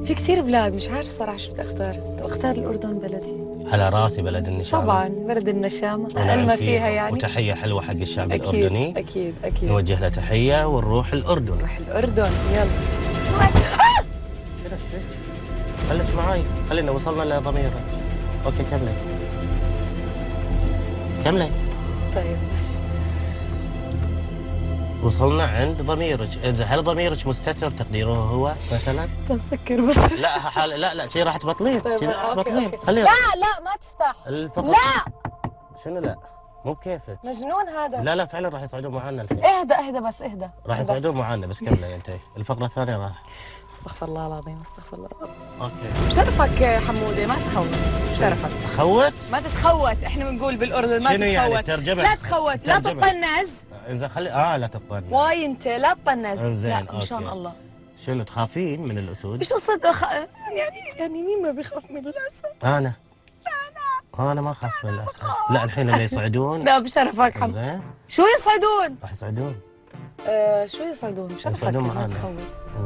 في كثير بلاد مش عارف صراحة شو بدي اختار. اختار الأردن بلدي. على راسي بلد النشامة. طبعا بلد النشامة ونعم ما فيها يعني. وتحية حلوة حق الشعب أكيد الأردني. أكيد أكيد. نوجه له تحية ونروح الأردن. نروح الأردن يلا. خليك معاي، خلينا وصلنا لضميرك. اوكي كملي كملي. طيب ماشي. وصلنا عند ضميرك، هل ضميرك مستتر تقديره هو مثلا؟ انت مسكر بس. لا لا شي راح تبطلين. طيب شي راح أوكي تبطلين. أوكي. خلينا لا ما تفتح. لا شنو لا؟ مو بكيفك. مجنون هذا. لا فعلا راح يصعدون معانا الحين. اهدى بس اهدى. راح يصعدون معانا بس كملي انت. الفقرة الثانية راح. استغفر الله العظيم استغفر الله العظيم. اوكي. بشرفك حمودة ما تخوت. بشرفك. خوت؟ ما تتخوت، احنا بنقول بالاردن ما شنو تتخوت. يعني الترجمة؟ لا تخوت، لا تطنز. انزين خلي لا تطنز. واي انت لا تطنز. انزين لا اوكي. مشان الله. شنو تخافين من الاسود؟ ايش قصة يعني مين ما بيخاف من الاسد؟ انا ما اخاف من الاسد. لا الحين اللي يصعدون. لا بشرفك حمود. زين. شو يصعدون؟ راح يصعدون. شو يصعدون؟ بشرفك يصعدون ما معانا. تخوت.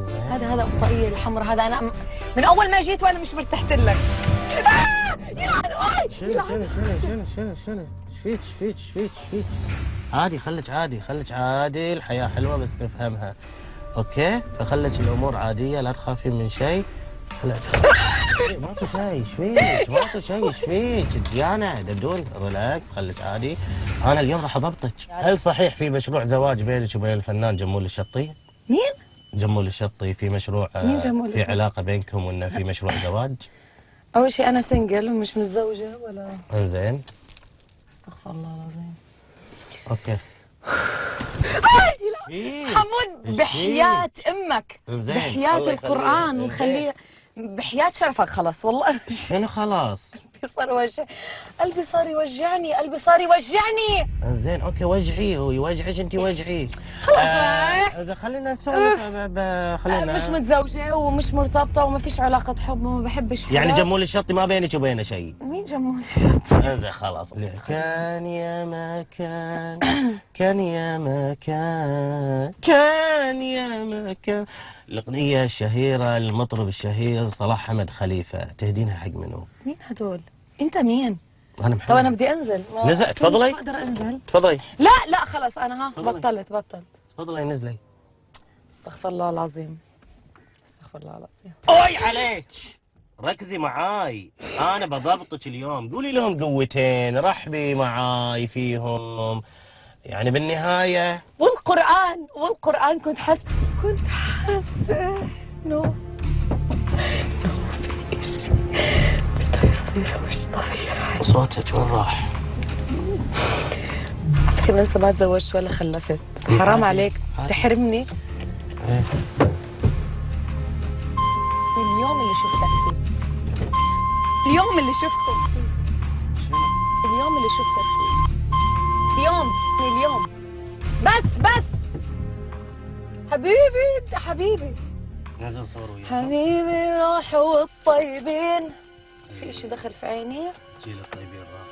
زين. هذا الطاقية الحمراء هذا انا من اول ما جيت وانا مش مرتحت لك. شنو ايش فيك عادي. خليك عادي الحياة حلوة بس نفهمها. اوكي فخليك الامور عادية لا تخافين من شيء. ماكو شيء ايش فيك ديانا دبدون ريلاكس خليك عادي. انا اليوم راح اضبطك. هل صحيح في مشروع زواج بينك وبين الفنان جمول الشطي؟ مين؟ جمول الشطي في مشروع مين جمول في علاقة بينكم وانه في مشروع زواج؟ اول شيء انا سنجل ومش متزوجة ولا. انزين. استغفر الله العظيم. اوكي. حمود بحياة امك. زين. بحياة القرآن وخليه بحياة شرفك خلص والله. شنو خلاص؟ قلبي صار يوجعني. زين اوكي وجعي هو يوجعك انت وجعي. خلص اذا خلينا نسولف خلينا. مش متزوجة ومش مرتبطة وما فيش علاقة حب وما بحبش حدا. يعني جمول الشطي ما بينك وبينه شيء. مين جمول الشطي؟ زين خلاص. كان يا ما كان يا ما كان الأغنية الشهيرة للمطرب الشهير صلاح حمد خليفة تهدينها حق منو؟ مين هدول؟ أنت مين؟ أنا محمد. طب أنا بدي أنزل. نزل تفضلي. مش بقدر أنزل. تفضلي. لا خلص أنا بطلت. تفضلي نزلي. استغفر الله العظيم. أوي عليك. ركزي معاي أنا بضبطك اليوم. قولي لهم قوتين رحبي معاي فيهم يعني بالنهاية. والقرآن كنت حاسة انه في شيء بده يصير مش طبيعي. صوتك وين راح؟ على فكرة لسه ما تزوجت ولا خلفت. حرام عليك تحرمني. اليوم اللي شفتك فيه. اليوم اللي شفتك فيه. اليوم بس حبيبي نزل صور وياك. حبيبي راحوا الطيبين. في اشي دخل في عيني. جيل الطيبين راح.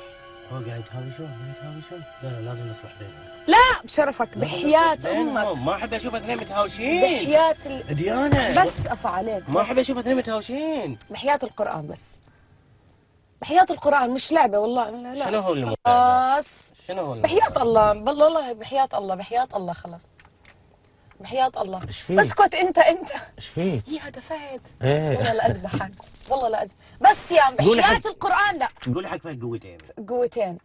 هو قاعد يتهاوشون. لا لازم نصلح بينهم. لا بشرفك بحياة امك. ما احب اشوف اثنين متهاوشين. بحياة ديانا بس افا عليك. ما احب اشوف اثنين متهاوشين. بحياة القرآن بس. بحياة القرآن مش لعبة والله. لا شنو هو الموضوع؟ خلاص. شنو هو بحياة الله والله بحياة الله خلاص. بحياة الله. ايش فيك؟ اسكت انت. ايش فيك؟ يا دفعت. ايه والله لا اذبحك. والله لا بس يا بحياة القرآن لا. قولي حق فيك قوتين.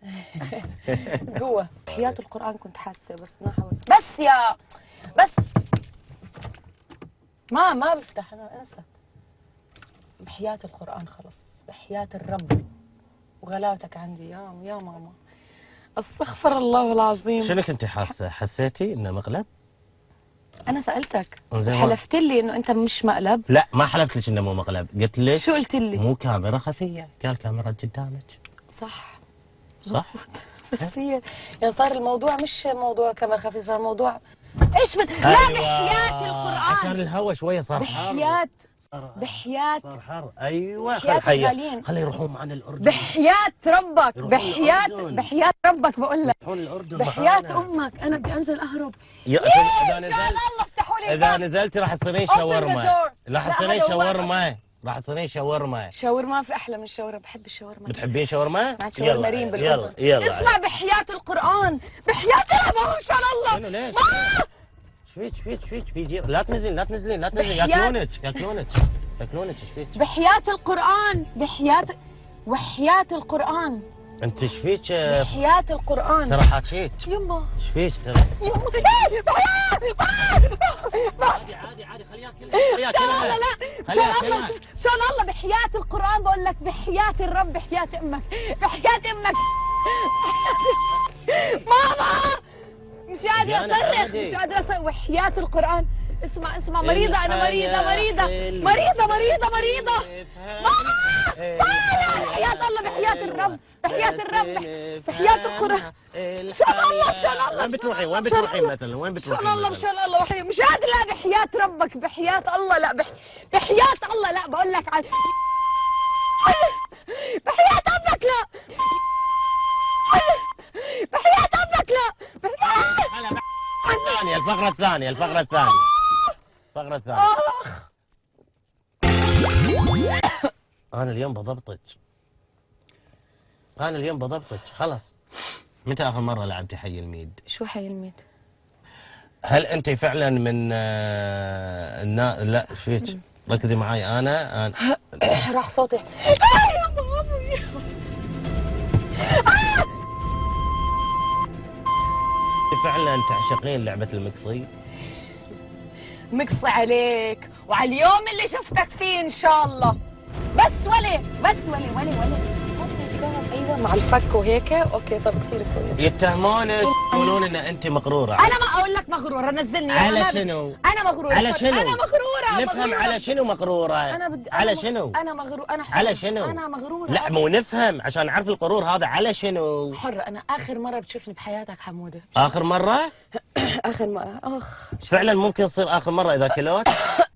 قوة. بحياة القرآن كنت حاسة بس ما حاولت. بس ما بفتح انا انسى. بحياة القرآن خلص. بحياة الرب وغلاوتك عندي يا ماما. استغفر الله العظيم. شنو كنتي حاسة؟ حسيتي انه مقلب؟ أنا سألتك حلفت لي إنه أنت مش مقلب. لا ما حلفت لك إنه مو مقلب، قلت لك شو قلت لي؟ مو كاميرا خفية، قال كاميرا قدامك. صح؟ بس هي يعني صار الموضوع مش موضوع كاميرا خفية، صار موضوع إيش لا بحياة القرآن عشان الهوا شوية صار حار. بحياة صار حار. أيوة خلي يروحون معنا الأردن. بحياة ربك بحياة ربك بقول لك. يروحون الأردن بحياة أمك أنا بدي أنزل أهرب. إذا نزلت الله افتحوا لي إذا نزلتي راح تصيرين شاورما. راح تصيرين شاورما. راح تصيرين شاورما. شاورما في احلى من الشاورما، بحب الشاورما. بتحبين شاورما؟ مع شاورما ريم بالأردن. يلا اسمع بحياة القرآن، بحياة الله ان شاء الله. شنو ليش؟ شفيك في جير، لا تنزلين ياكلونك شفيك. بحياة القرآن، وحياة القرآن. انت شفيك؟ بحياة القرآن ترى حاكيك. يما شفيك ترى؟ يما عادي خليها كلها. ان شاء الله لا، ان شاء الله بحياة القرآن بقول لك، بحياة الرب، بحياة امك، بحياة امك. ماما مش قادرة اصرخ، مش قادرة اصرخ. وحياة القرآن. اسمع مريضة، انا مريضة. ماما بحياة الله، بحياة الرب، بحياة القرآن. ان شاء الله. وين بتروحين مثلا؟ ان شاء الله وحي مش قادر. لا بحياة ربك، بحياة الله، لا بحياة الله، لا بقول لك بحياة امك، لا بحياة امك، لا. الفقرة الثانية. أنا اليوم بضبطك. خلاص. متى آخر مرة لعبتي حي الميد؟ شو حي الميد؟ هل أنت فعلا من لا شفيك؟ ركزي معي. أنا راح صوتي. فعلا تعشقين لعبة المقصي؟ مقصي عليك وعلى اليوم اللي شفتك فيه ان شاء الله. بس ولي. ايوه مع الفك وهيك. اوكي طب كثير كويس. يتهمونك يقولون ان انت مغروره. انا ما اقول لك مغروره، نزلني على شنو؟ انا مغروره. على شنو؟ انا مغروره. نفهم على شنو مغروره؟ على شنو؟ انا مغروره. انا حرة. على شنو؟ انا مغروره. لا مو نفهم عشان نعرف الغرور هذا على شنو؟ حرة. انا اخر مرة بتشوفني بحياتك حمودة. اخر مرة؟ اخر مرة. فعلا ممكن تصير اخر مرة اذا كلوت.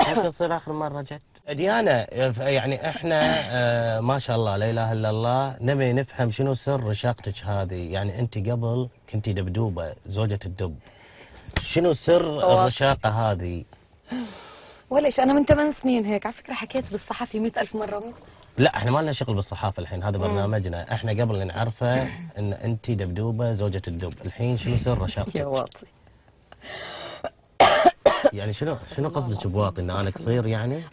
ممكن تصير اخر مرة جد. ديانا يعني احنا ما شاء الله لا اله الا الله نبي نفهم شنو سر رشاقتك هذه. يعني انت قبل كنتي دبدوبة زوجة الدب، شنو سر الرشاقة هذه؟ وليش انا من 8 سنين هيك. على فكرة حكيت بالصحفي 100,000 مرة. لا احنا ما لنا شغل بالصحافة الحين، هذا برنامجنا. احنا قبل نعرفه ان انت دبدوبة زوجة الدب، الحين شنو سر رشاقتك؟ يا واطي. يعني شنو قصدك بواطي؟ ان انا قصير يعني؟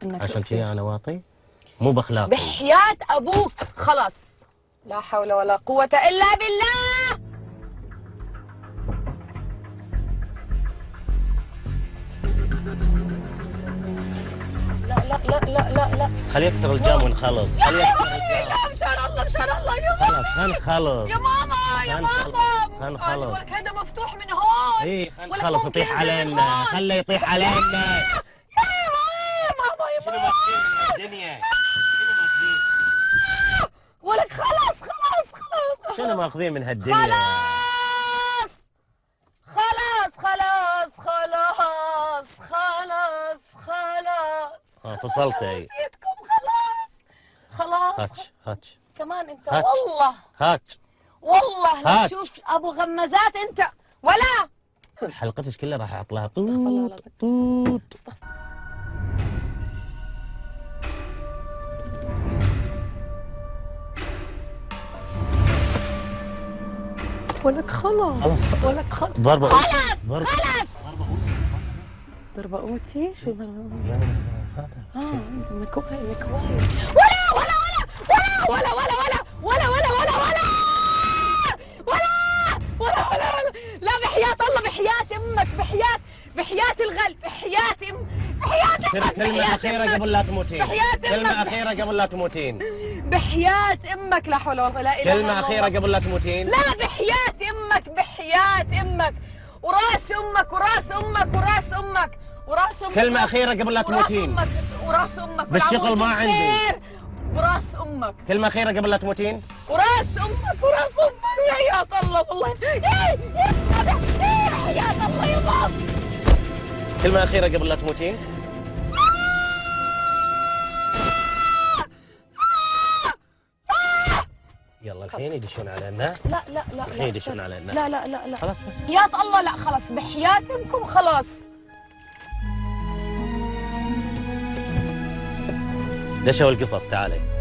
انك عشان كذي انا واطي؟ مو باخلاقي. بحياة ابوك خلص. لا حول ولا قوة الا بالله. لا خليه يكسر الجام ونخلص. خليه يكسر الجام. مشان الله يا ماما. خلاص خلص يا ماما خلص. هذا مفتوح من هون. اي خلص يطيح علينا. خليه يطيح علينا. يا ماما شنو ماخذين من الدنيا؟ ولك خلاص. شنو ماخذين من هالدنيا؟ خلاص. فصلتي. نسيتكم خلاص. هاتش كمان انت. هاتش. والله لا تشوف ابو غمازات انت ولا. حلقتك كلها راح احط لها استغفر الله العظيم. ولك خلاص. ضربة. ضربة أوتي. شو ضربة؟ هذا مكواي. ولا لا بحياة الله، بحياة امك، بحياة الغل، بحياة امك. كلمة أخيرة قبل لا تموتين. كلمة أخيرة قبل لا تموتين. بحياة امك. لا حول ولا قوة الا بالله. كلمة أخيرة قبل لا تموتين. لا بحياة امك وراس امك. كلمة أخيرة قبل لا تموتين. وراس امك بالشغل ما عندي. وراس امك. كلمة أخيرة قبل لا تموتين. وراس امك بحياة الله والله. بحياة الله يا بابا. كلمة أخيرة قبل لا تموتين. يلا الحين يدشون علينا. لا الحين يدشون علينا. لا خلاص بس. يا الله لا خلاص. بحياتكم خلاص. دشوا القفص، تعالي.